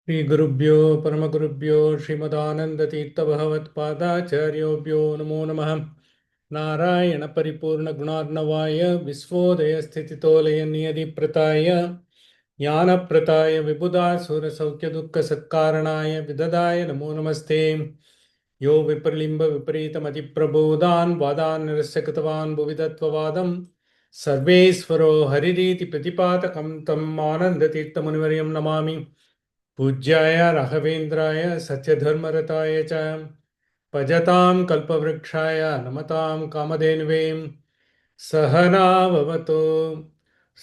Shri Gurubhyo Paramagurubhyo Srimadananda Tirtha Bhagavat Padacharyobhyo Namo Namah Narayana Paripurna Gunarnavaya Visvodaya Sthititolaya Niyadi Prataya Jnana Prataya Vibhuda Sura Saukya Dukkha Satkaranaya Vidadaya Namo Namaste Yo Vipralimba Viparita Prabodhan Vadan Rasakatavan Bhuvidattvadam Sarvesvaro Haririti Pratipatakam Tam Ananda Tirtha Munivaryam Namami पूज्याय राघवेन्द्राय सत्यधर्मरताय च भजतां कल्पवृक्षाय नमतां कामधेनवे सहना भवतु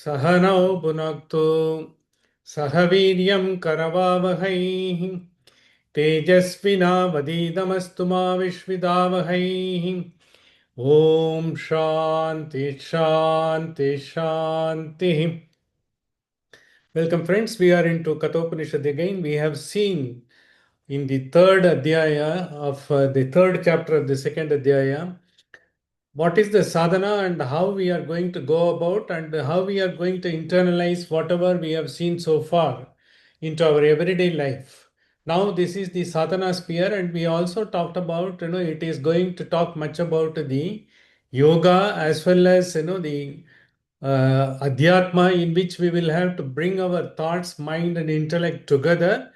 सहनौ भुनक्तु सह वीर्यं करवावहै तेजस्विनावधीतमस्तु मा विश्विदावहै ॐ शान्ति शान्ति शान्तिः. Welcome friends, we are into Kathopanishad again. We have seen in the third adhyaya of the third chapter of the second adhyaya what is the sadhana and how we are going to go about and how we are going to internalize whatever we have seen so far into our everyday life. Now this is the sadhana sphere, and we also talked about, it is going to talk much about the yoga as well as, the adhyatma, in which we will have to bring our thoughts, mind and intellect together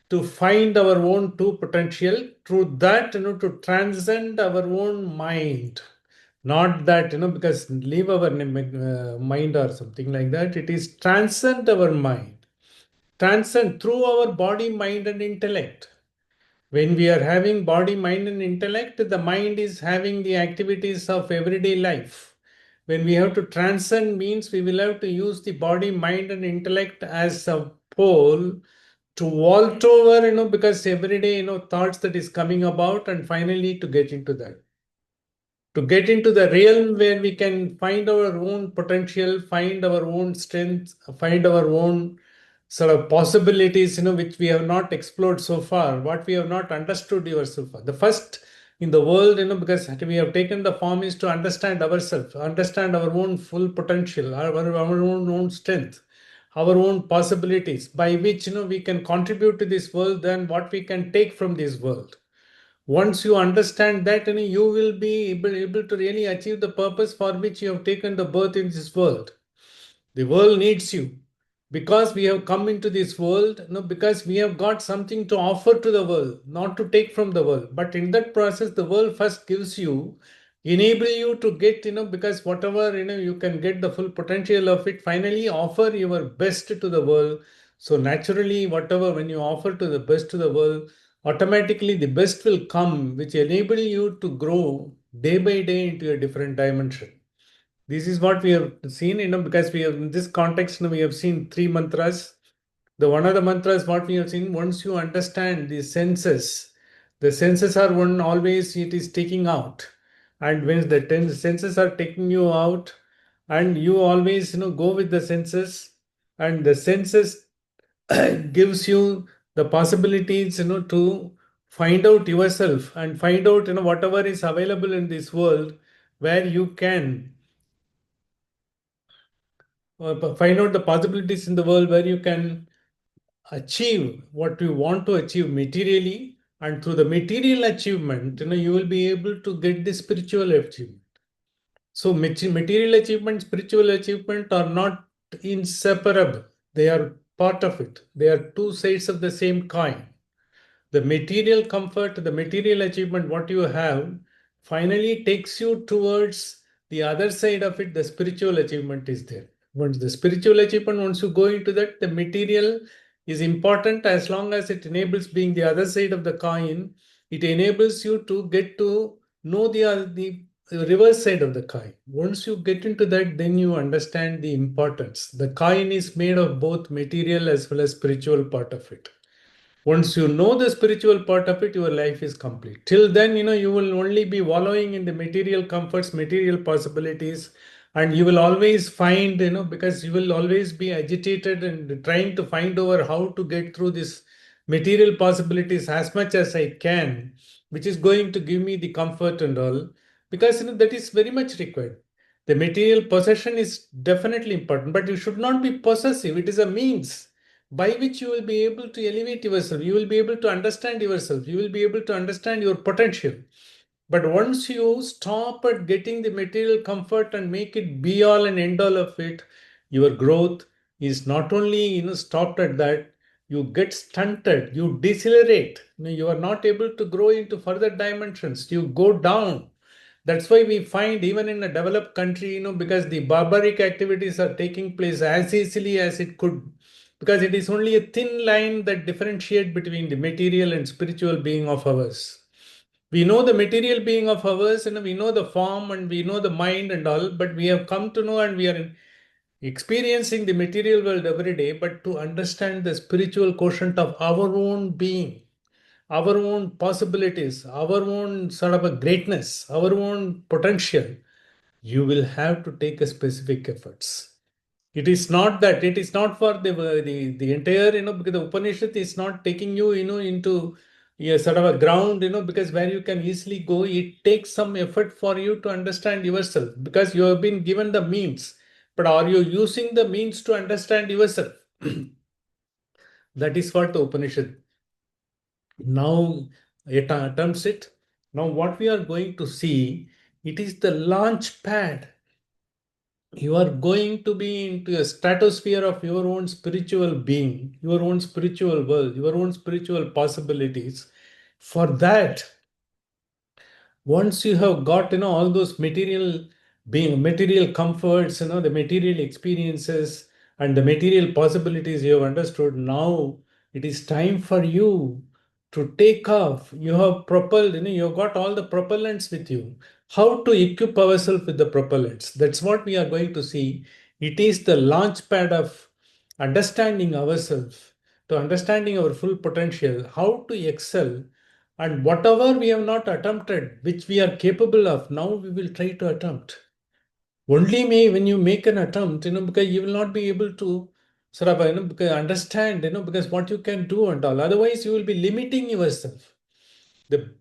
to find our own true potential, through that, to transcend our own mind. Not that, because leave our mind or something like that. It is transcend our mind, transcend through our body, mind and intellect. When we are having body, mind and intellect, the mind is having the activities of everyday life. When we have to transcend means we will have to use the body, mind and intellect as a pole to vault over, because every day, thoughts that is coming about, and finally to get into that. To get into the realm where we can find our own potential, find our own strength, find our own sort of possibilities, which we have not explored so far, what we have not understood so far. The first in the world, because we have taken the form is to understand ourselves, understand our own full potential, our own strength, our own possibilities, by which, we can contribute to this world than what we can take from this world. Once you understand that, you will be able to really achieve the purpose for which you have taken the birth in this world. The world needs you because we have come into this world, because we have got something to offer to the world, not to take from the world. But in that process, the world first gives you, enable you to get, because whatever, you can get the full potential of it, finally offer your best to the world. So naturally, whatever, when you offer to the best to the world, automatically the best will come, which enable you to grow day by day into a different dimension. This is what we have seen, because we have, in this context, we have seen three mantras. The one of the mantras, what we have seen, once you understand the senses are one, always it is taking out. And when the senses are taking you out, and you always, go with the senses, and the senses gives you the possibilities, to find out yourself and find out, whatever is available in this world, where you can find out the possibilities in the world where you can achieve what you want to achieve materially, and through the material achievement, you will be able to get the spiritual achievement. So material achievement, spiritual achievement are not inseparable. They are part of it. They are two sides of the same coin. The material comfort, the material achievement, what you have, finally takes you towards the other side of it. The spiritual achievement is there. Once the spiritual achievement, once you go into that, the material is important as long as it enables, being the other side of the coin, it enables you to get to know the reverse side of the coin. Once you get into that, then you understand the importance. The coin is made of both material as well as spiritual part of it. Once you know the spiritual part of it, your life is complete. Till then, you will only be wallowing in the material comforts, material possibilities, and you will always find, because you will always be agitated and trying to find over how to get through this material possibilities as much as I can, which is going to give me the comfort and all, because, that is very much required. The material possession is definitely important, but you should not be possessive. It is a means. by which you will be able to elevate yourself. You will be able to understand yourself. You will be able to understand your potential. But once you stop at getting the material comfort and make it be all and end all of it, your growth is not only stopped at that. You get stunted. You decelerate. You are not able to grow into further dimensions. You go down. That's why we find even in a developed country, because the barbaric activities are taking place as easily as it could, because it is only a thin line that differentiate between the material and spiritual being of ours. We know the material being of ours, and we know the form and we know the mind and all, but we have come to know and we are experiencing the material world every day, but to understand the spiritual quotient of our own being, our own possibilities, our own sort of a greatness, our own potential, you will have to take a specific efforts. It is not that it is not for the entire, because the Upanishad is not taking you, into a sort of a ground, because where you can easily go. It takes some effort for you to understand yourself, because you have been given the means. But are you using the means to understand yourself? That is what the Upanishad now it attempts it. Now, what we are going to see, it is the launch pad. You are going to be into a stratosphere of your own spiritual being, your own spiritual world, your own spiritual possibilities. For that, once you have got all those material comforts, the material experiences and the material possibilities you have understood, now it is time for you to take off. You have propelled, you have got all the propellants with you. How to equip ourselves with the propellants, that's what we are going to see. It is the launch pad of understanding ourselves, to understanding our full potential, how to excel. And whatever we have not attempted, which we are capable of, now we will try to attempt. Only may when you make an attempt, because you will not be able to sort of, because understand, because what you can do and all. Otherwise, you will be limiting yourself. The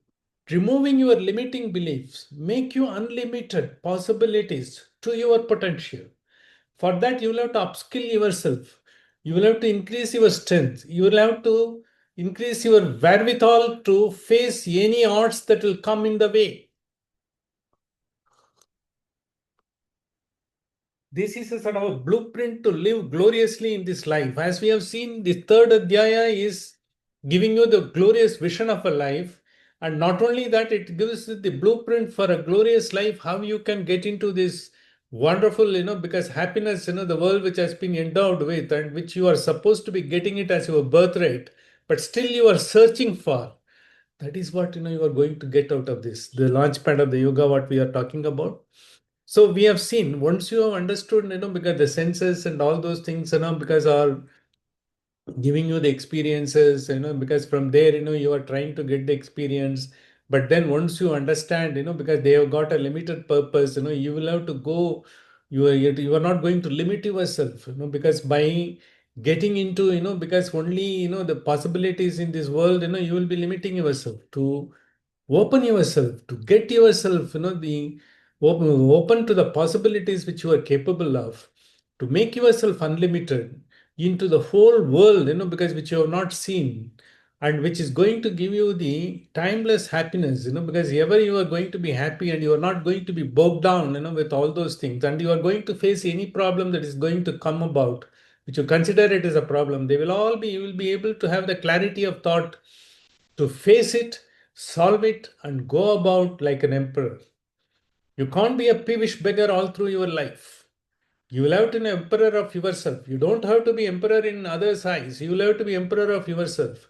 removing your limiting beliefs make you unlimited possibilities to your potential. For that, you will have to upskill yourself. You will have to increase your strength. You will have to increase your wherewithal to face any odds that will come in the way. This is a sort of a blueprint to live gloriously in this life. As we have seen, the third Adhyaya is giving you the glorious vision of a life. And not only that, it gives you the blueprint for a glorious life, how you can get into this wonderful, because happiness, the world which has been endowed with and which you are supposed to be getting it as your birthright, but still you are searching for. That is what, you are going to get out of this, the launch pad of the yoga, what we are talking about. So we have seen, once you have understood, because the senses and all those things, because are giving you the experiences, because from there, you are trying to get the experience. But then once you understand, because they have got a limited purpose, you will have to go, you are not going to limit yourself, because by getting into, because only, the possibilities in this world, you will be limiting yourself to open yourself, to get yourself, the open to the possibilities which you are capable of, to make yourself unlimited into the whole world, because which you have not seen, and which is going to give you the timeless happiness, because ever you are going to be happy and you are not going to be bogged down, with all those things, and you are going to face any problem that is going to come about, which you consider it as a problem. They will all be, you will be able to have the clarity of thought to face it, solve it, and go about like an emperor. You can't be a peevish beggar all through your life. You will have to be an emperor of yourself. You don't have to be emperor in others' eyes. You will have to be emperor of yourself.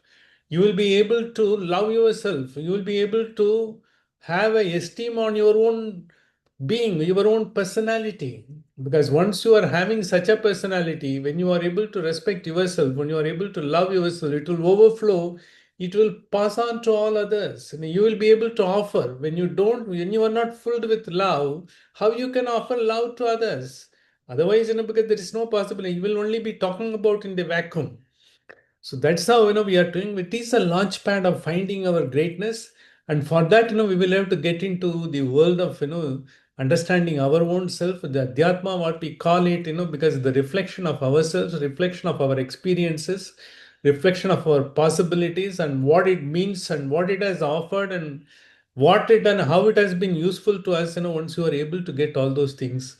You will be able to love yourself. You will be able to have a esteem on your own being, your own personality. Because once you are having such a personality, when you are able to respect yourself, when you are able to love yourself, it will overflow, it will pass on to all others. And you will be able to offer. When you are not filled with love, how you can offer love to others? Otherwise, because there is no possibility, you will only be talking about in the vacuum. So that's how, we are doing. It is a launch pad of finding our greatness. And for that, we will have to get into the world of, understanding our own self, the Adhyatma, what we call it, because the reflection of ourselves, reflection of our experiences, reflection of our possibilities, and what it means and what it has offered, and what it and how it has been useful to us. Once you are able to get all those things,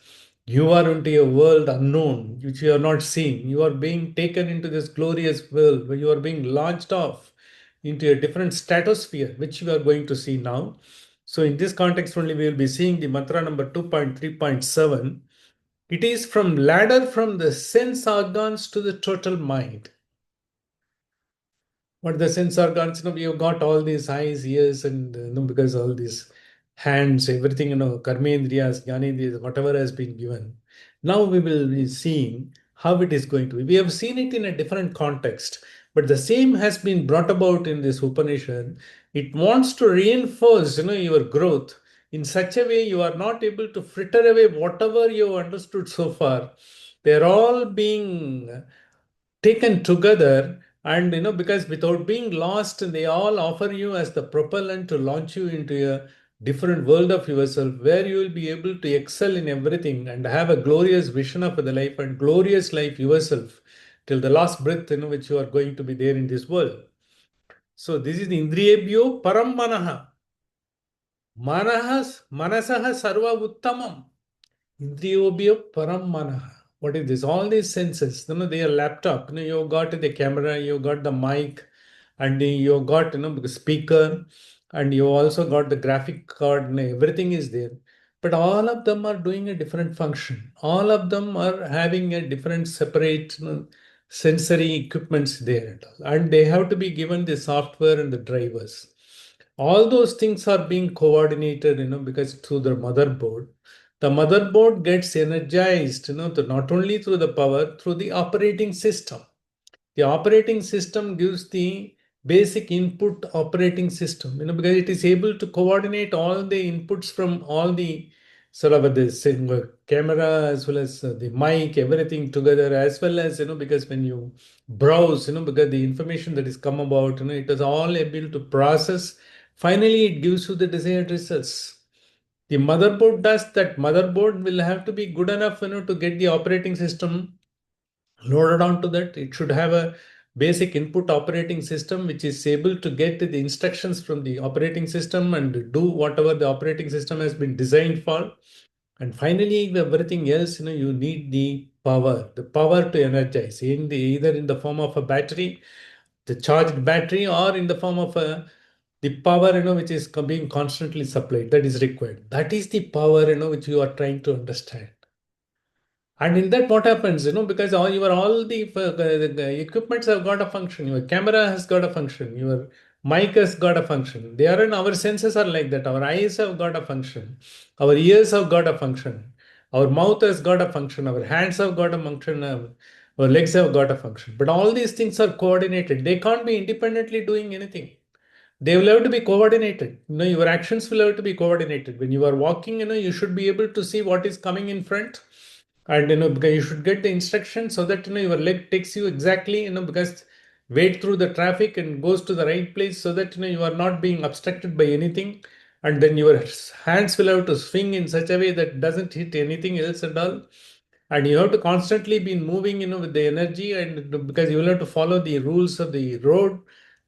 you are into a world unknown, which you are not seeing. You are being taken into this glorious world where you are being launched off into a different stratosphere, which we are going to see now. So, in this context only, we will be seeing the mantra number 2.3.7. It is from ladder from the sense organs to the total mind. What the sense organs, you've got all these eyes, ears, and because all these hands, everything, karmendriyas, jnanendriyas, whatever has been given. Now we will be seeing how it is going to be. We have seen it in a different context, but the same has been brought about in this Upanishad. It wants to reinforce, your growth in such a way you are not able to fritter away whatever you have understood so far. They're all being taken together, and because without being lost, they all offer you as the propellant to launch you into a different world of yourself, where you will be able to excel in everything and have a glorious vision of the life and glorious life yourself till the last breath, which you are going to be there in this world. So this is the indriyebhyo param manaha, manasaha sarva uttamam. Indriyobhyo param manaha. What is this? All these senses, they are laptop. You got the camera, you got the mic, and you got the speaker, and you also got the graphic card, and everything is there. But all of them are doing a different function. All of them are having a different separate sensory equipments there, and they have to be given the software and the drivers. All those things are being coordinated, because through the motherboard. The motherboard gets energized, not only through the power, through the operating system. The operating system gives the basic input operating system, because it is able to coordinate all the inputs from all the sort of the camera as well as the mic, everything together, as well as, because when you browse, because the information that is come about, it is all able to process. Finally, it gives you the desired results. The motherboard does that. Motherboard will have to be good enough, to get the operating system loaded onto that. It should have a basic input operating system which is able to get the instructions from the operating system and do whatever the operating system has been designed for. And finally, everything else, you need the power to energize either in the form of a battery, the charged battery, or in the form of the power, which is being constantly supplied, that is required. That is the power, which you are trying to understand. And in that, what happens, because all the equipments have got a function. Your camera has got a function. Your mic has got a function. They are in our senses are like that. Our eyes have got a function. Our ears have got a function. Our mouth has got a function. Our hands have got a function. Our legs have got a function. But all these things are coordinated. They can't be independently doing anything. They will have to be coordinated. Your actions will have to be coordinated. When you are walking, you should be able to see what is coming in front, and because you should get the instruction so that your leg takes you exactly, because wade through the traffic and goes to the right place, so that you are not being obstructed by anything. And then your hands will have to swing in such a way that doesn't hit anything else at all. And you have to constantly be moving, with the energy, and because you will have to follow the rules of the road,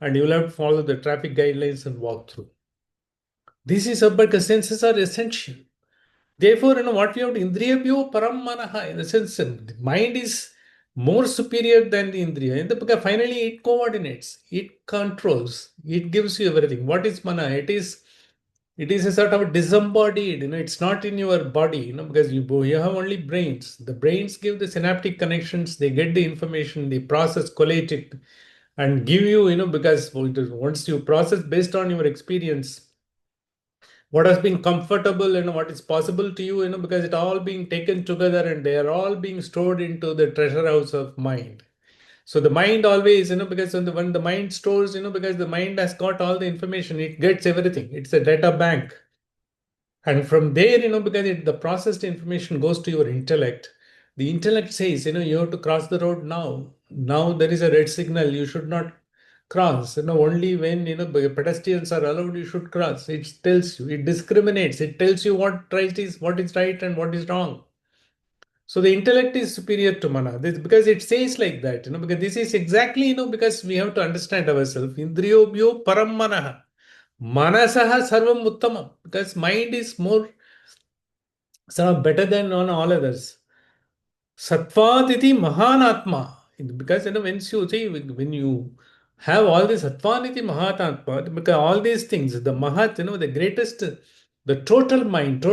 and you will have to follow the traffic guidelines and walk through. This is because senses are essential. Therefore, what we have to indriyabhyo param manaha, in the sense, the mind is more superior than the indriya. Because finally it coordinates, it controls, it gives you everything. What is mana? It is a sort of disembodied, it's not in your body, because you have only brains. The brains give the synaptic connections, they get the information, they process, collate it, and give you, because once you process based on your experience, what has been comfortable and what is possible to you, because it all being taken together and they are all being stored into the treasure house of mind. So the mind always, because when the mind stores, because the mind has got all the information, it gets everything. It's a data bank. And from there, because the processed information goes to your intellect. The intellect says, you have to cross the road now. Now there is a red signal. You should not cross. Only when pedestrians are allowed, you should cross. It tells you, it discriminates, it tells you what is right and what is wrong. So the intellect is superior to mana. Because it says like that, because this is exactly, because we have to understand ourselves. Indriyobhyo param manaha. Manasaha sarvam uttamam. Because mind is more better than on all others. Sattvaditi Mahanatma. Because when you have all this Sattvaniti Mahatma, because all these things, the Mahat, the greatest, the total mind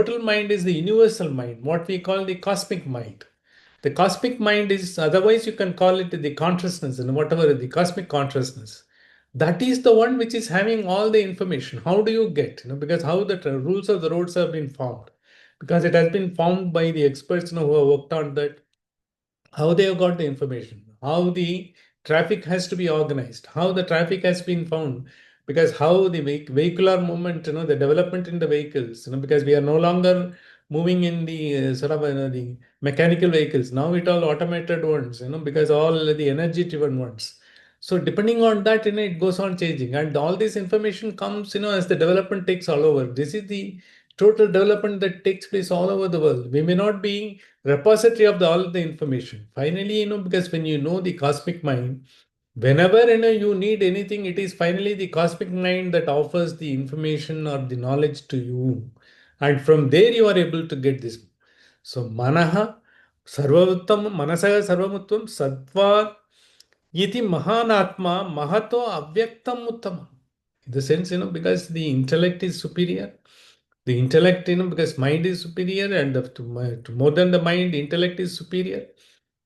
is the universal mind, what we call the cosmic mind. The cosmic mind is, otherwise you can call it the consciousness, whatever, the cosmic consciousness. That is the one which is having all the information. How do you get? Because how the rules of the roads have been formed. Because it has been formed by the experts, who have worked on that, how they have got the information, how the traffic has to be organized, how the traffic has been found, because how the vehicular movement, the development in the vehicles, because we are no longer moving in the the mechanical vehicles. Now it all automated ones, because all the energy driven ones. So depending on that, it goes on changing, and all this information comes, as the development takes all over. This is the total development that takes place all over the world. We may not be repository of all the information. Finally, because when you know the cosmic mind, whenever you need anything, it is finally the cosmic mind that offers the information or the knowledge to you. And from there you are able to get this. So manaha sarvavuttam manasaha sarvamuttam sattva iti mahanatma mahato avyaktam uttam. In the sense, because the intellect is superior, the intellect, because mind is superior, and to more than the mind, intellect is superior.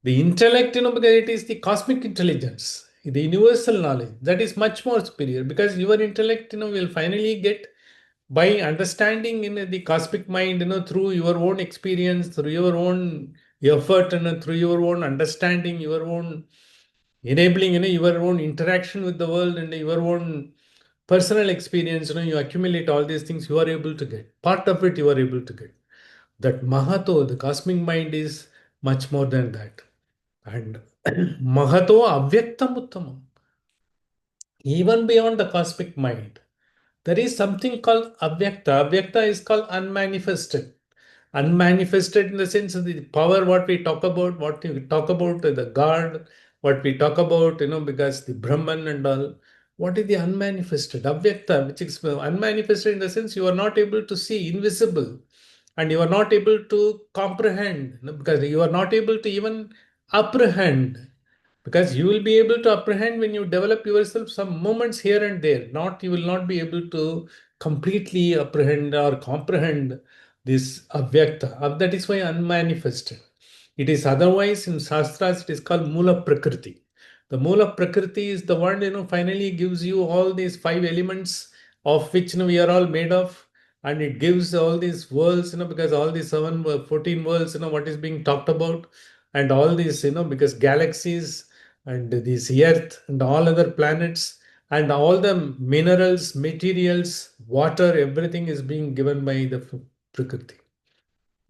The intellect, because it is the cosmic intelligence, the universal knowledge, that is much more superior, because your intellect, will finally get by understanding in the cosmic mind, through your own experience, through your own effort, and through your own understanding, your own enabling, your own interaction with the world, and your own personal experience, you accumulate all these things, you are able to get. Part of it you are able to get. That Mahato, the cosmic mind, is much more than that. And Mahato Avyaktam Uttamam. Even beyond the cosmic mind, there is something called Avyakta. Avyakta is called unmanifested. Unmanifested in the sense of the power, what we talk about, the God, what we talk about, because the Brahman and all. What is the unmanifested? Avyakta, which is unmanifested in the sense you are not able to see, invisible, and you are not able to comprehend, because you are not able to even apprehend, because you will be able to apprehend when you develop yourself some moments here and there. Not, you will not be able to completely apprehend or comprehend this avyakta. That is why unmanifested. It is otherwise in Shastras, it is called Mula Prakriti. The Mula Prakriti is the one, finally gives you all these five elements of which, we are all made of. And it gives all these worlds, because all these 14 worlds, what is being talked about. And all these, because galaxies and this earth and all other planets and all the minerals, materials, water, everything is being given by the Prakriti.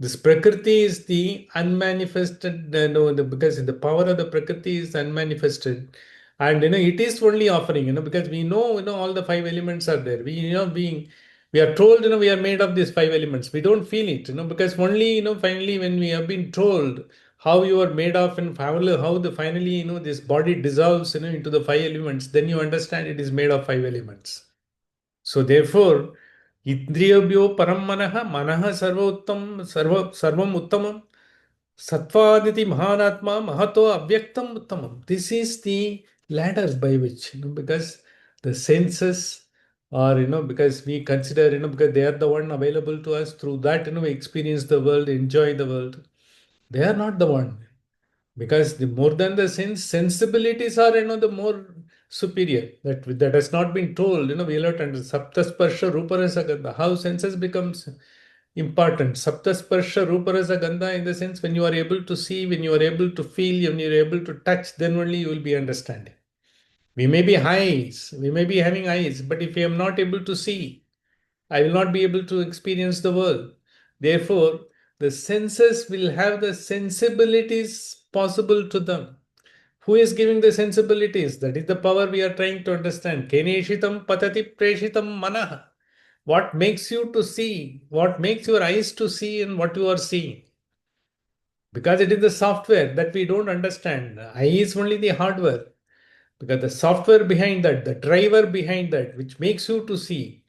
This Prakriti is the unmanifested, no, because the power of the Prakriti is unmanifested. And it is only offering, because we know, all the five elements are there. We are told, we are made of these five elements. We don't feel it, because only, finally, when we have been told how you are made of and how the finally, this body dissolves, into the five elements, then you understand it is made of five elements. So therefore, Indriyabhyo param manaha sarvam uttamam, sattvaditi mahanatma mahato avyaktam uttamam. This is the ladder by which, because the senses are, because we consider, because they are the one available to us, through that, we experience the world, enjoy the world. They are not the one. Because the more than the sensibilities are, the more superior. That has not been told, we will not understand. Saptasparsha Ruparasa Gandha, how senses becomes important. Saptasparsha Ruparasa Gandha, in the sense when you are able to see, when you are able to feel, when you are able to touch, then only you will be understanding. We may be eyes, we may be having eyes, but if we am not able to see, I will not be able to experience the world. Therefore, the senses will have the sensibilities possible to them. Who is giving the sensibilities? That is the power we are trying to understand. Keneshitam patati preshitam manah. What makes you to see? What makes your eyes to see and what you are seeing? Because it is the software that we don't understand. Eye is only the hardware. Because the software behind that, the driver behind that, which makes you to see,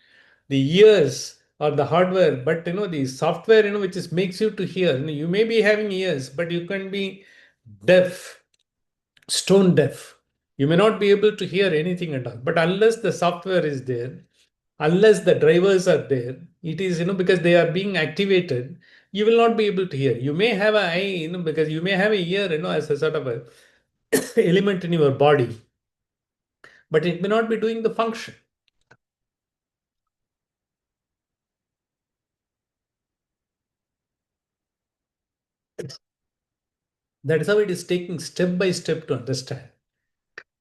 the ears or the hardware, but the software, which is makes you to hear. You may be having ears, but you can be deaf, stone deaf. You may not be able to hear anything at all. But unless the software is there, unless the drivers are there, it is, because they are being activated, you will not be able to hear. You may have an eye, because you may have a ear, as a sort of a element in your body, but it may not be doing the function. That is how it is taking step by step to understand.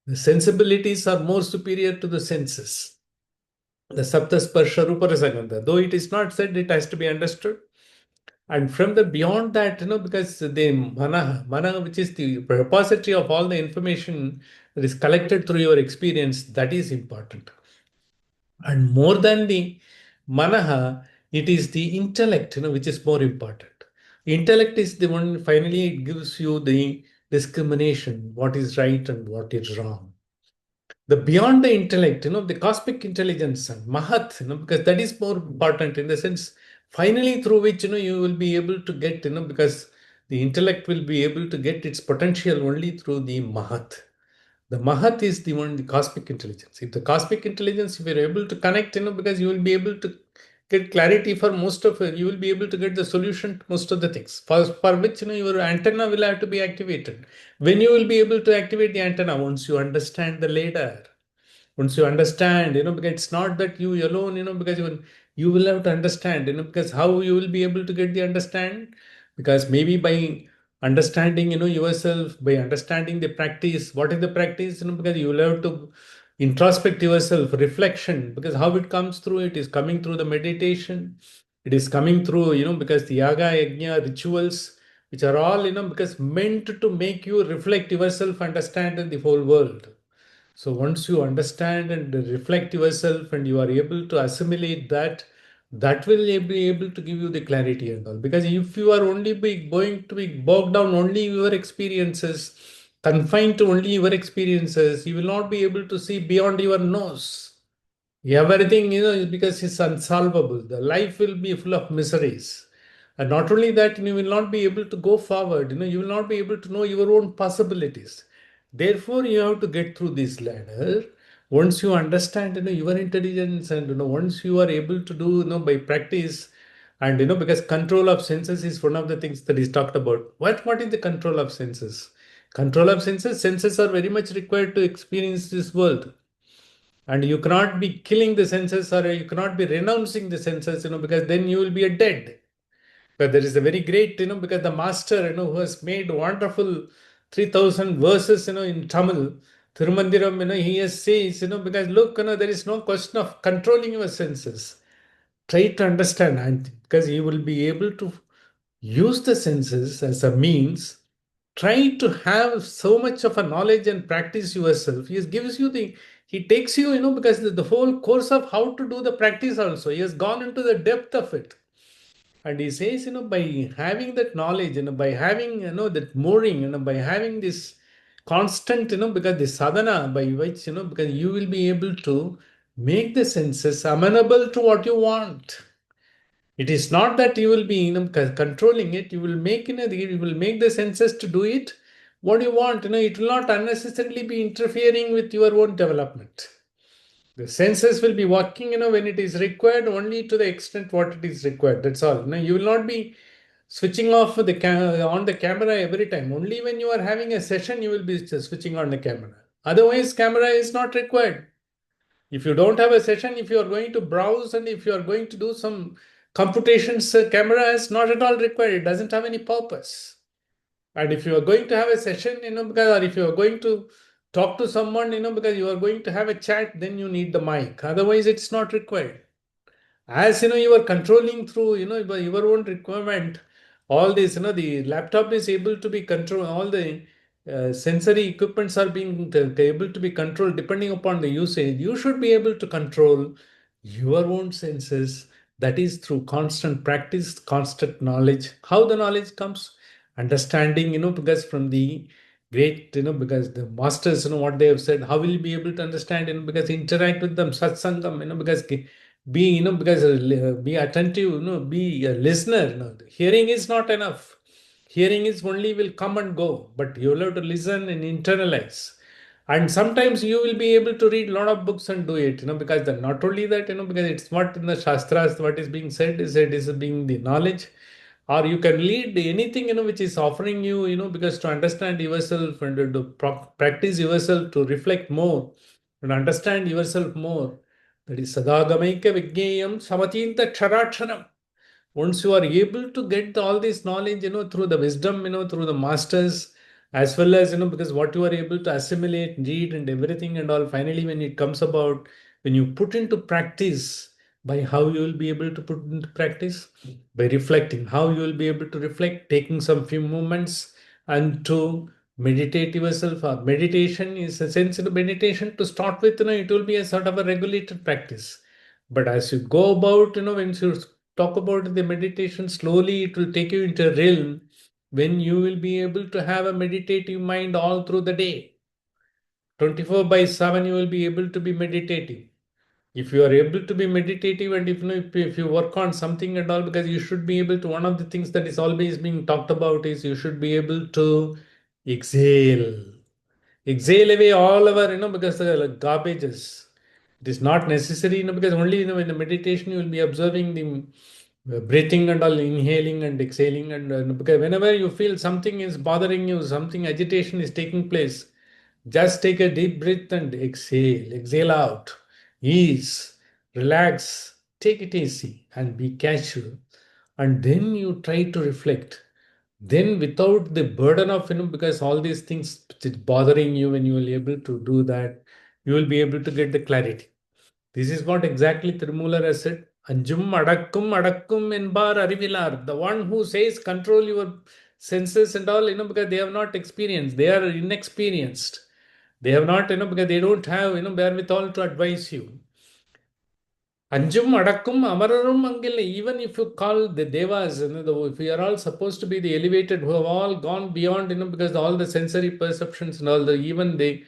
The sensibilities are more superior to the senses. The Saptasparsha Ruparasagandha. Though it is not said, it has to be understood. And from the beyond that, because the mana, which is the repository of all the information that is collected through your experience, that is important. And more than the manaha, it is the intellect, which is more important. Intellect is the one, finally, it gives you the discrimination, what is right and what is wrong. The beyond the intellect, the cosmic intelligence and mahat, because that is more important in the sense, finally, through which, you will be able to get, because the intellect will be able to get its potential only through the mahat. The Mahat is the one, the cosmic intelligence. If the cosmic intelligence, if you're able to connect, because you will be able to get clarity for most of it, you will be able to get the solution to most of the things. For which, your antenna will have to be activated. When you will be able to activate the antenna, once you understand the ladder, once you understand, because it's not that you alone, because you will have to understand, because how you will be able to get the understand, because maybe by understanding, yourself, by understanding the practice, what is the practice, because you will have to introspect yourself, reflection, because how it comes through, it is coming through the meditation, it is coming through, because the yaga, yajna, rituals, which are all, because meant to make you reflect yourself, understand the whole world. So once you understand and reflect yourself and you are able to assimilate that, that will be able to give you the clarity and all. Because if you are only going to be bogged down only your experiences, confined to only your experiences, you will not be able to see beyond your nose. Everything, because it's unsolvable. The life will be full of miseries. And not only that, you will not be able to go forward. You will not be able to know your own possibilities. Therefore, you have to get through this ladder. Once you understand, your intelligence, and once you are able to do, by practice, and because control of senses is one of the things that is talked about. What is the control of senses? Control of senses. Senses are very much required to experience this world, and you cannot be killing the senses, or you cannot be renouncing the senses, because then you will be a dead. But there is a very great, because the master, who has made wonderful 3000 verses, in Tamil, Thirumandiram, he has says, because look, there is no question of controlling your senses. Try to understand, and because you will be able to use the senses as a means, try to have so much of a knowledge and practice yourself. He gives you he takes you, because the whole course of how to do the practice also, he has gone into the depth of it. And he says, by having that knowledge, by having, that mooring, by having this constant, because the sadhana by which, because you will be able to make the senses amenable to what you want. It is not that you will be, controlling it. You will make, you will make the senses to do it what you want. It will not unnecessarily be interfering with your own development. The senses will be working, when it is required, only to the extent what it is required. That's all. You will not be switching off on the camera every time. Only when you are having a session, you will be switching on the camera. Otherwise, camera is not required. If you don't have a session, if you are going to browse and if you are going to do some computations, camera is not at all required. It doesn't have any purpose. And if you are going to have a session, because, or if you are going to talk to someone, because you are going to have a chat, then you need the mic. Otherwise, it's not required. As you are controlling through, by your own requirement, all this, the laptop is able to be control all the sensory equipments are being able to be controlled depending upon the usage. You should be able to control your own senses. That is through constant practice, constant knowledge. How the knowledge comes? Understanding, because from the great, because the masters, what they have said, how will you be able to understand, because interact with them, satsangam, because be, because be attentive, be a listener. Hearing is not enough. Hearing is only will come and go, but you will have to listen and internalize. And sometimes you will be able to read a lot of books and do it, because not only that, because it's what in the Shastras, what is being said is it is being the knowledge, or you can read anything, which is offering you, because to understand yourself and to practice yourself, to reflect more and understand yourself more. That is Sadagamaika Vignayam Samatinta Ksharakshana. Once you are able to get all this knowledge, through the wisdom, through the masters, as well as, because what you are able to assimilate, read, and everything and all, finally, when it comes about, when you put into practice, by how you will be able to put into practice? By reflecting. How you will be able to reflect? Taking some few moments and to meditate yourself. Or meditation is a sense of meditation to start with, it will be a sort of a regulated practice. But as you go about, when you talk about the meditation, slowly it will take you into a realm when you will be able to have a meditative mind all through the day. 24 by 7, you will be able to be meditative. If you are able to be meditative, and if you work on something and all, because you should be able to, one of the things that is always being talked about is you should be able to exhale. Exhale away all our, because the garbages. It is not necessary, because only, in the meditation you will be observing the breathing and all, inhaling and exhaling, and because whenever you feel something is bothering you, something agitation is taking place, just take a deep breath and exhale. Exhale out. Ease, relax, take it easy, and be casual. And then you try to reflect. Then, without the burden of, because all these things which is bothering you, when you will be able to do that, you will be able to get the clarity. This is what exactly Tirumular has said. Anjum adakkum adakkum enbar arivilar. The one who says control your senses and all, because they have not experienced, they are inexperienced. They have not, because they don't have, wherewithal to advise you. Anjum adakkum amararum angile. Even if you call the devas, if we are all supposed to be the elevated, who have all gone beyond, because all the sensory perceptions and all the, even there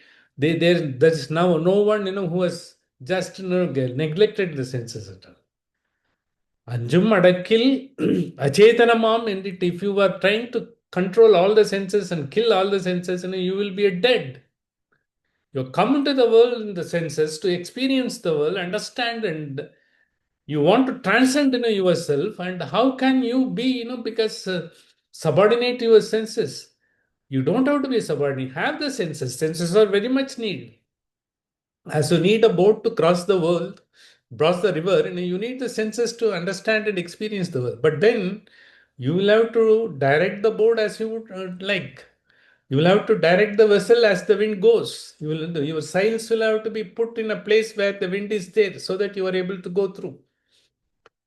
is now no one, who has just, neglected the senses at all. Anjum adakil achetanamam, and if you are trying to control all the senses and kill all the senses, you will be a dead. You come into the world in the senses to experience the world, understand, and you want to transcend, yourself. And how can you be, because subordinate your senses? You don't have to be subordinate. Have the senses. Senses are very much needed. As you need a boat to cross the world, cross the river, you need the senses to understand and experience the world. But then you will have to direct the boat as you would like. You will have to direct the vessel as the wind goes. Your sails will have to be put in a place where the wind is there, so that you are able to go through.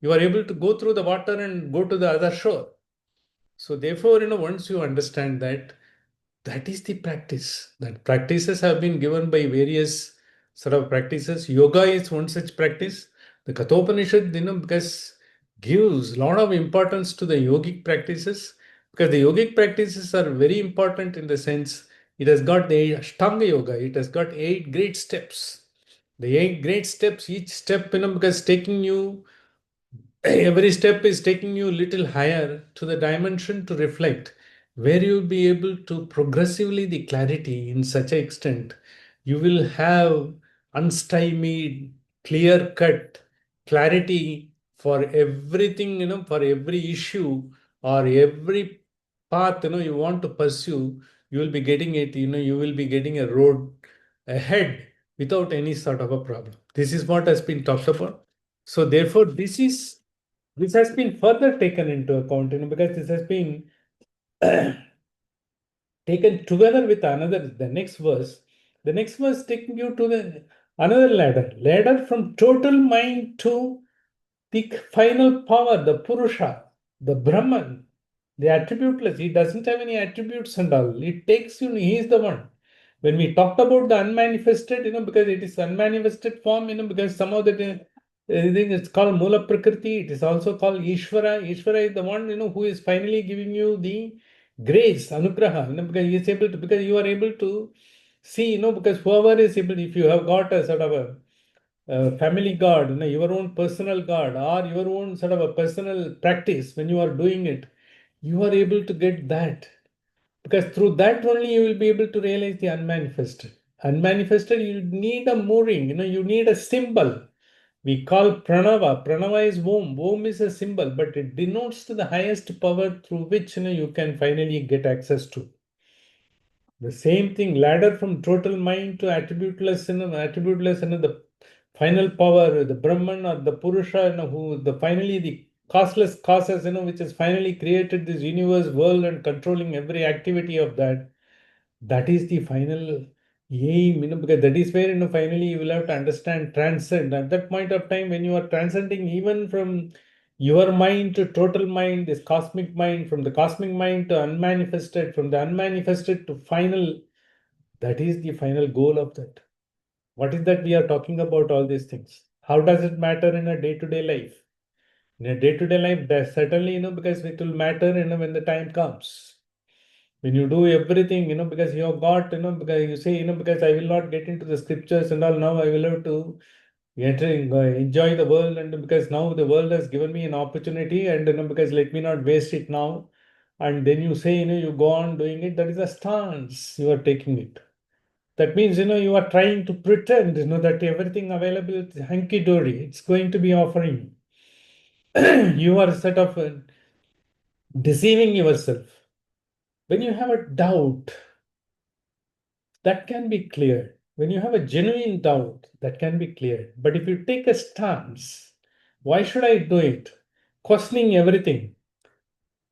You are able to go through the water and go to the other shore. So therefore, once you understand that, that is the practice. That practices have been given by various sort of practices. Yoga is one such practice. The Kathopanishad, because gives a lot of importance to the yogic practices, because the yogic practices are very important in the sense it has got the Ashtanga Yoga. It has got 8 great steps. The 8 great steps, each step, because taking you, every step is taking you a little higher to the dimension to reflect, where you'll be able to progressively the clarity in such an extent. You will have unstymied, clear cut clarity for everything, for every issue or every path, you want to pursue. You will be getting it, you will be getting a road ahead without any sort of a problem. This is what has been talked about. So therefore, this has been further taken into account, because this has been taken together with another, the next verse. The next verse taking you to the another ladder from total mind to the final power, the Purusha, the Brahman, The attributeless, he doesn't have any attributes and all. It takes you, he is the one. When we talked about the unmanifested, because it is unmanifested form, because some of the thing it's called Mula Prakriti, it is also called Ishvara. Ishvara is the one, who is finally giving you the grace, Anugraha, because he is able to, because you are able to see, because whoever is able, if you have got a sort of a family god, your own personal god, or your own sort of a personal practice, when you are doing it, you are able to get that. Because through that only you will be able to realize the unmanifested. Unmanifested, you need a mooring, you need a symbol. We call pranava. Pranava is Om. Om is a symbol, but it denotes to the highest power through which you can finally get access to. The same thing, ladder from total mind to attributeless, the final power, the Brahman or the Purusha, who the finally the causeless causes, which has finally created this universe, world, and controlling every activity of that. That is the final aim, because that is where, finally you will have to understand, transcend. At that point of time, when you are transcending even from your mind to total mind, this cosmic mind, from the cosmic mind to unmanifested, from the unmanifested to final, that is the final goal of that. What is that we are talking about all these things? How does it matter in a day-to-day life? In a day-to-day life, that certainly, because it will matter, when the time comes. When you do everything, because you have got, because you say, because I will not get into the scriptures and all, now I will have to enjoy the world, and because now the world has given me an opportunity, and because let me not waste it now. And then you say, you go on doing it, that is a stance you are taking it. That means, you are trying to pretend, that everything available is hunky-dory. It's going to be offering. You are sort of deceiving yourself. When you have a doubt, that can be cleared. When you have a genuine doubt, that can be cleared. But if you take a stance, why should I do it? Questioning everything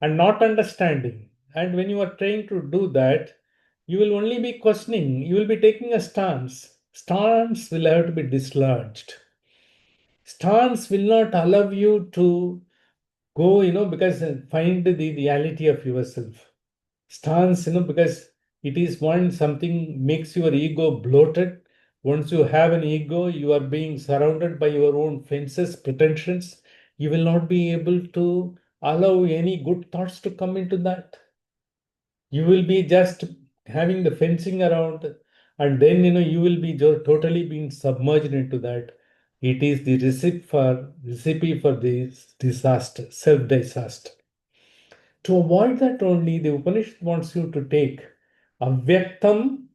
and not understanding. And when you are trying to do that, you will only be questioning. You will be taking a stance. Stance will have to be dislodged. Stance will not allow you to go, because find the reality of yourself. Stance, because it is one something makes your ego bloated. Once you have an ego, you are being surrounded by your own fences, pretensions. You will not be able to allow any good thoughts to come into that. You will be just having the fencing around, and then you will be totally being submerged into that. It is the recipe for this disaster, self-disaster. To avoid that only, the Upanishad wants you to take avyaktam,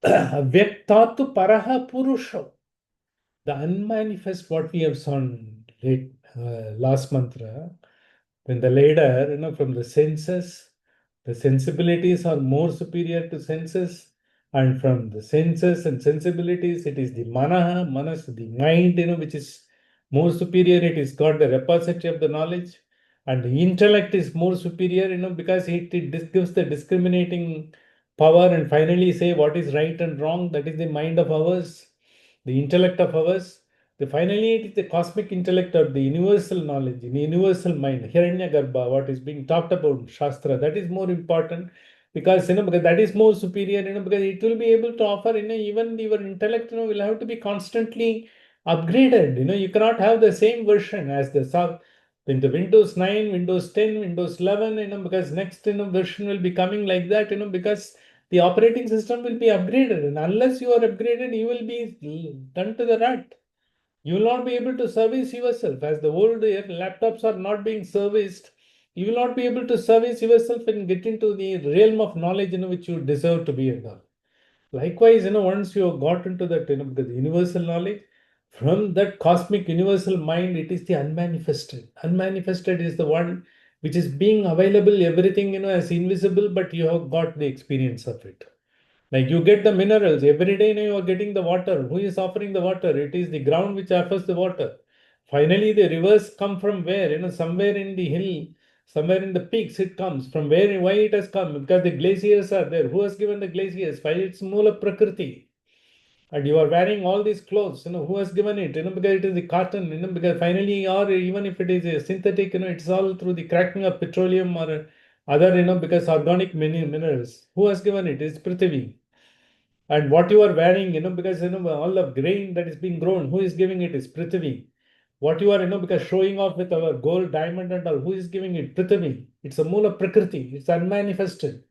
avyaktatu paraha purusha, the unmanifest, what we have seen last mantra, when the leader, from the senses, the sensibilities are more superior to senses, and from the senses and sensibilities, it is the manas, the mind, which is more superior. It is got the repository of the knowledge, and the intellect is more superior, because it gives the discriminating power, and finally say what is right and wrong. That is the mind of ours, the intellect of ours. Finally, it is the cosmic intellect or the universal knowledge, the universal mind, Hiranyagarbha, what is being talked about, Shastra, that is more important, because that is more superior, because it will be able to offer, even your intellect, will have to be constantly upgraded. You cannot have the same version as in the Windows 9, Windows 10, Windows 11, because next, version will be coming like that, because the operating system will be upgraded. And unless you are upgraded, you will be done to the rut. You will not be able to service yourself. As the old laptops are not being serviced, you will not be able to service yourself and get into the realm of knowledge, which you deserve to be in. Likewise, once you have got into that, because the universal knowledge, from that cosmic universal mind, it is the unmanifested. Unmanifested is the one which is being available, everything, as invisible, but you have got the experience of it. Like you get the minerals every day, you are getting the water. Who is offering the water? It is the ground which offers the water. Finally, the rivers come from where? Somewhere in the hill, somewhere in the peaks it comes. From where, why it has come? Because the glaciers are there. Who has given the glaciers? Why it's Mula Prakriti. And you are wearing all these clothes, who has given it? Because it is the cotton, because finally, or even if it is a synthetic, it's all through the cracking of petroleum or Other, because organic minerals, who has given it? It's Prithvi. And what you are wearing, because all the grain that is being grown, who is giving it is Prithvi. What you are, because showing off with our gold, diamond, and all, who is giving it? Prithvi. It's a Mula Prakriti. It's unmanifested.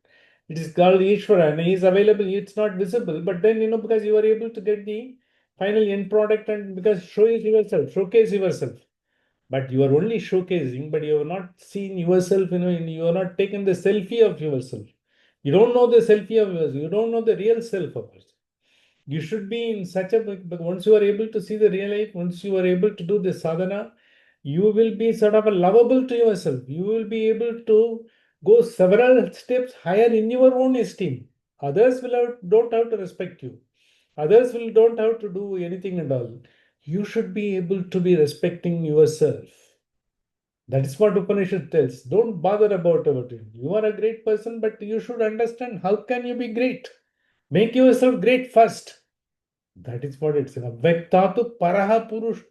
It is called Ishvara, and he is available. It's not visible, but then, because you are able to get the final end product, and because showcase yourself. But you are only showcasing, but you have not seen yourself, you have not taken the selfie of yourself. You don't know the selfie of yours. You don't know the real self of yours. You should be in such a, but once you are able to see the real life, once you are able to do the sadhana, you will be sort of a lovable to yourself. You will be able to go several steps higher in your own esteem. Others don't have to respect you. Others will don't have to do anything and all. You should be able to be respecting yourself. That is what Upanishad tells. Don't bother about it. You are a great person, but you should understand how can you be great. Make yourself great first. That is what it's in. Vektatu paraha purush.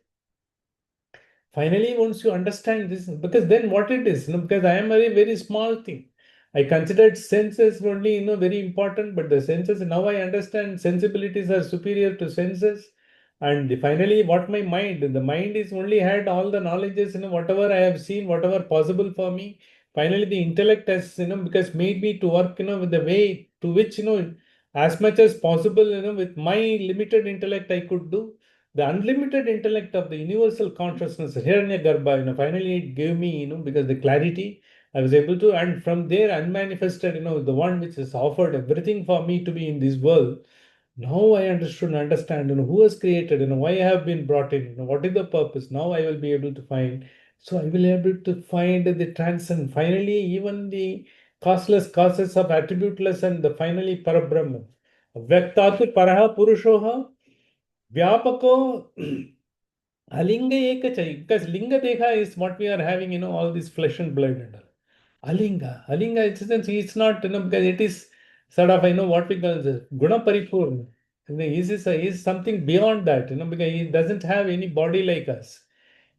Finally, once you understand this, because then what it is, because I am a very, very small thing. I considered senses only, very important, but the senses, now I understand sensibilities are superior to senses. And finally, what the mind is only had all the knowledges, whatever I have seen, whatever possible for me. Finally, the intellect has, because made me to work, with the way to which, as much as possible, with my limited intellect, I could do the unlimited intellect of the universal consciousness, Hiranya Garbha, finally it gave me, because the clarity I was able to, and from there unmanifested, the one which has offered everything for me to be in this world. Now I understood and understand, who has created, why I have been brought in, what is the purpose. Now I will be able to find. So I will be able to find the transcend. Finally, even the causeless causes of attributeless and the finally Parabrahman. Vyaktatu Paraha Purushoha Vyapako Alinga Ekachai, because Linga Dekha is what we are having, all this flesh and blood and all. Alinga, it's not, because it is sort of, what we call the Guna Paripurna. And he is something beyond that, because he doesn't have any body like us.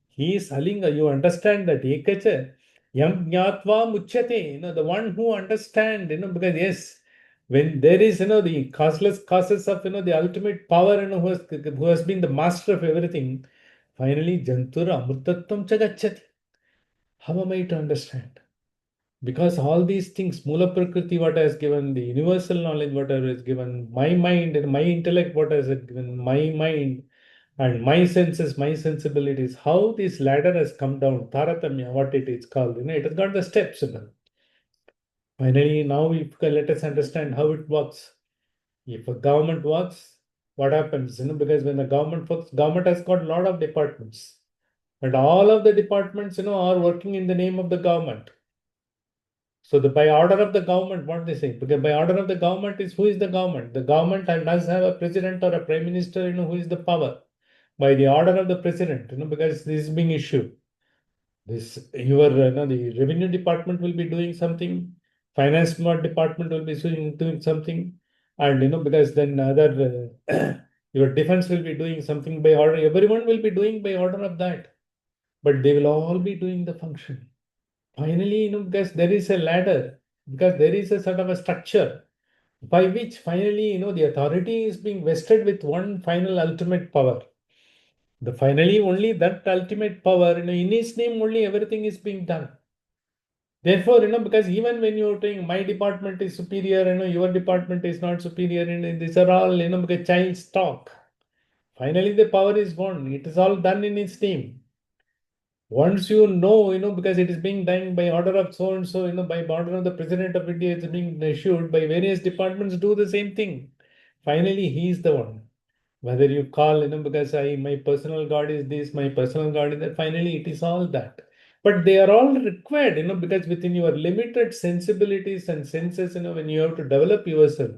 He is Alinga, you understand that. Ekacha, Yam Jnatva Muchyate, the one who understand, because yes, when there is, the causeless causes of, the ultimate power, who has been the master of everything, finally, Jantura Amrtatvam Chagachati. How am I to understand? Because all these things, Mula Prakriti, what has given, the universal knowledge, whatever is given, my mind and my intellect, what has it given, my mind and my senses, my sensibilities, how this ladder has come down, Taratamya, what it is called, it has got the steps. Finally, now let us understand how it works. If a government works, what happens? Because when the government works, government has got a lot of departments. And all of the departments, are working in the name of the government. So by order of the government, what they say? Because by order of the government is who is the government? The government does have a president or a prime minister, who is the power. By the order of the president, because this is being issued. This the revenue department will be doing something, finance department will be doing something, and because then other your defense will be doing something by order. Everyone will be doing by order of that, but they will all be doing the function. Finally, because there is a ladder, because there is a sort of a structure by which finally, the authority is being vested with one final ultimate power. The finally only that ultimate power, in his name only everything is being done. Therefore, because even when you're saying my department is superior, your department is not superior, these are all, because child's talk. Finally, the power is gone. It is all done in its name. Once you know, because it is being done by order of so and so, by order of the President of India, it's being issued by various departments, do the same thing. Finally, he is the one. Whether you call, because my personal God is this, my personal God is that, finally, it is all that. But they are all required, because within your limited sensibilities and senses, when you have to develop yourself,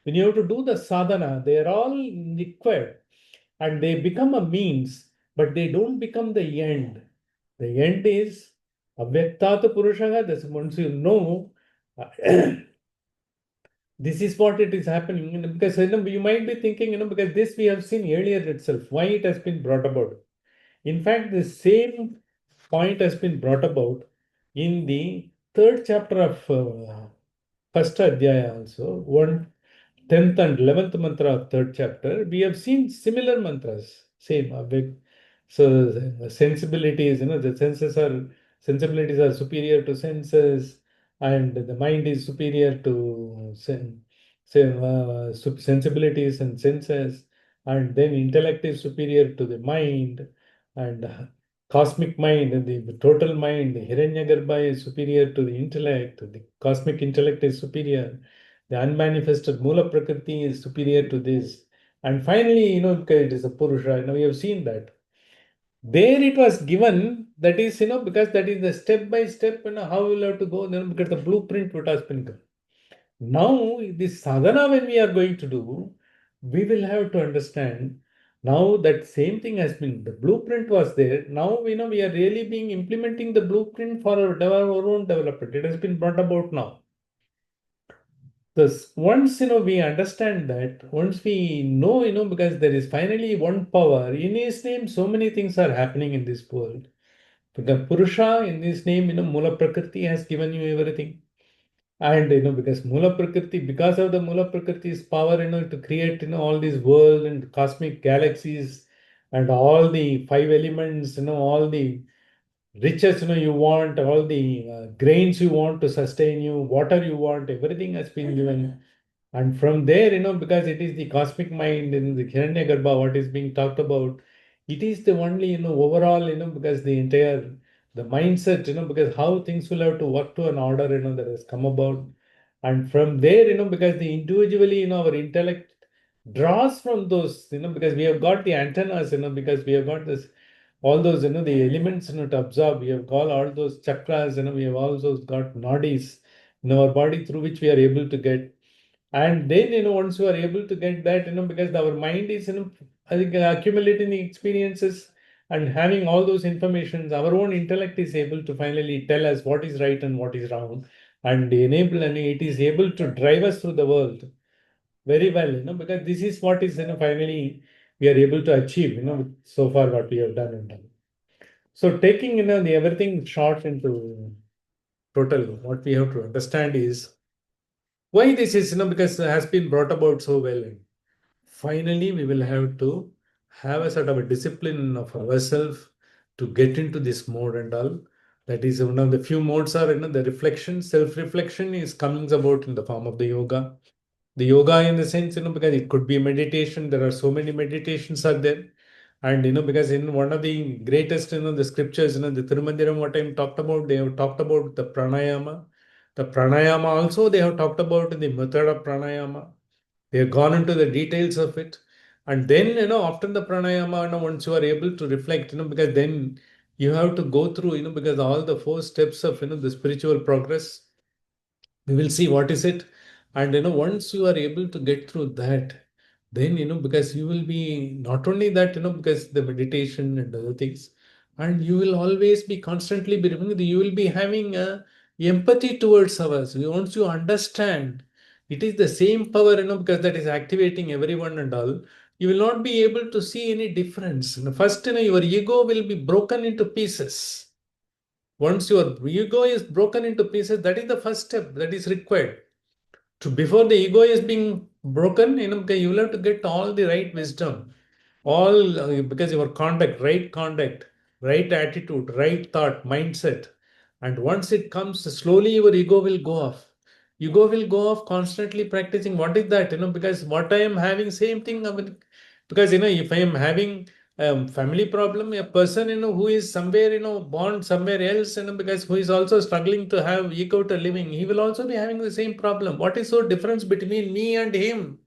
when you have to do the sadhana, they are all required and they become a means, but they don't become the end. The end is Avyaktata Purushaha. That's once you know, this is what it is happening. Because you might be thinking, because this we have seen earlier itself, why it has been brought about. In fact, the same point has been brought about in the third chapter of first adhyaya also, one 10th and 11th mantra of third chapter, we have seen similar mantras, same. So sensibilities, the sensibilities are superior to senses, and the mind is superior to sensibilities and senses, and then intellect is superior to the mind, and cosmic mind, and the total mind, the Hiranyagarbha is superior to the intellect, the cosmic intellect is superior, the unmanifested Mula Prakriti is superior to this. And finally, okay, it is a Purusha. We have seen that. There it was given, that is, because that is the step by step, how we will have to go, because the blueprint what has been given. Now, this sadhana, when we are going to do, we will have to understand now that same thing has been, the blueprint was there. Now, we are really being implementing the blueprint for our own development. It has been brought about now. Thus, once we understand that, once we know, because there is finally one power in His name, so many things are happening in this world. The Purusha in His name, Mula Prakriti has given you everything. And because Mula Prakriti, because of the Mula Prakriti's power, to create, all these worlds and cosmic galaxies and all the five elements, all the riches, you want, all the grains you want to sustain you, water you want, everything has been given. And from there, because it is the cosmic mind in the Hiranyagarbha, what is being talked about, it is the only, overall, because the entire, the mindset, because how things will have to work to an order, that has come about. And from there, because the individually, our intellect draws from those, because we have got the antennas, because we have got this, all those, the elements, to absorb. We have got all those chakras, we have also got nadis in our body through which we are able to get. And then, once you are able to get that, because our mind is, I think, accumulating the experiences and having all those informations, our own intellect is able to finally tell us what is right and what is wrong, and enable, and it is able to drive us through the world very well, because this is what is, finally we are able to achieve, so far what we have done and done. So taking, the everything short into total, what we have to understand is why this is, because it has been brought about so well. Finally, we will have to have a sort of a discipline of ourselves to get into this mode and all. That is one of the few modes are, the reflection, self-reflection is coming about in the form of the yoga. The yoga in the sense, because it could be meditation. There are so many meditations are there. And, because in one of the greatest, the scriptures, the Thirumandiram, what I talked about, they have talked about the pranayama. The pranayama also, they have talked about the method of pranayama. They have gone into the details of it. And then, after the pranayama, once you are able to reflect, because then you have to go through, because all the four steps of, the spiritual progress, we will see what is it. And, once you are able to get through that, then, because you will be not only that, because the meditation and other things, and you will always be constantly be remembering, you will be having empathy towards others. Once you understand, it is the same power, because that is activating everyone and all. You will not be able to see any difference. First, your ego will be broken into pieces. Once your ego is broken into pieces, that is the first step that is required. To before the ego is being broken, okay, you will have to get all the right wisdom, all because your conduct, right attitude, right thought, mindset, and once it comes, slowly your ego will go off. Ego will go off constantly practicing. What is that? Because what I am having, same thing. I mean, because if I am having family problem, a person who is somewhere born somewhere else, because who is also struggling to have eke out a living, he will also be having the same problem. What is so difference between me and him?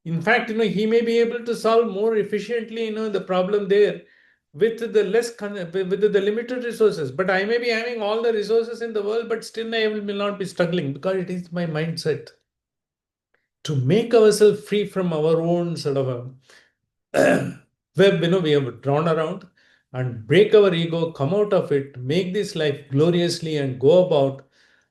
In fact, he may be able to solve more efficiently, the problem there with the with the limited resources. But I may be having all the resources in the world, but still I will not be struggling because it is my mindset. To make ourselves free from our own sort of a web, we have drawn around, and break our ego, come out of it, make this life gloriously, and go about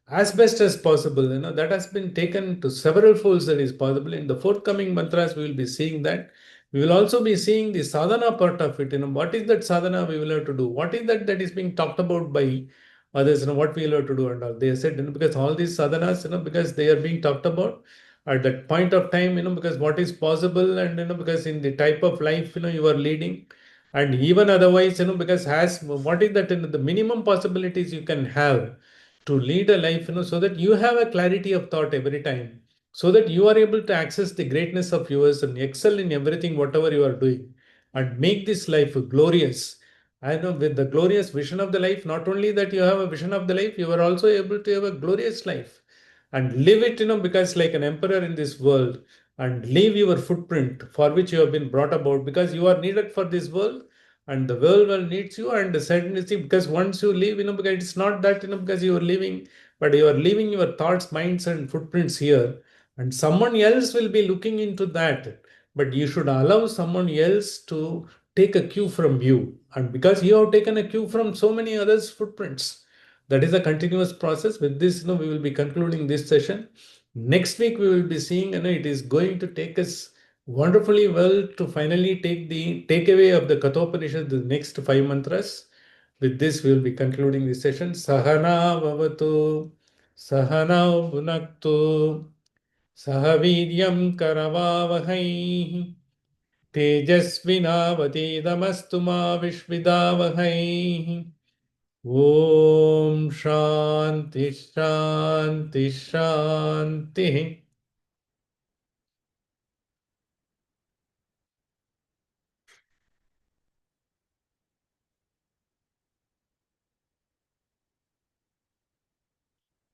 as best as possible. That has been taken to several folds that is possible. In the forthcoming mantras, we will be seeing that. We will also be seeing the sadhana part of it. What is that sadhana we will have to do? What is that is being talked about by others, what we have to do and all. They said, because all these sadhanas, because they are being talked about at that point of time, because what is possible, and because in the type of life, you are leading, and even otherwise, because has what is that, the minimum possibilities you can have to lead a life, so that you have a clarity of thought every time, so that you are able to access the greatness of yours and excel in everything, whatever you are doing, and make this life glorious. I know, with the glorious vision of the life, not only that you have a vision of the life, you are also able to have a glorious life and live it, because like an emperor in this world, and leave your footprint for which you have been brought about, because you are needed for this world, and the world will needs you. And certainly, because once you leave, because it's not that, because you are living, but you are leaving your thoughts, minds, and footprints here, and someone else will be looking into that. But you should allow someone else to take a cue from you, and because you have taken a cue from so many others' footprints, that is a continuous process. With this, we will be concluding this session. Next week we will be seeing, it is going to take us wonderfully well to finally take the takeaway of the Kathopanishad, the next 5 mantras. With this, we will be concluding this session. Sahana Vavatu, Sahana Bhunaktu, Sahaviryam Karavavahai, Tejasvinavadidamastu ma Vishvidavahai. Om Shanti Shanti Shanti.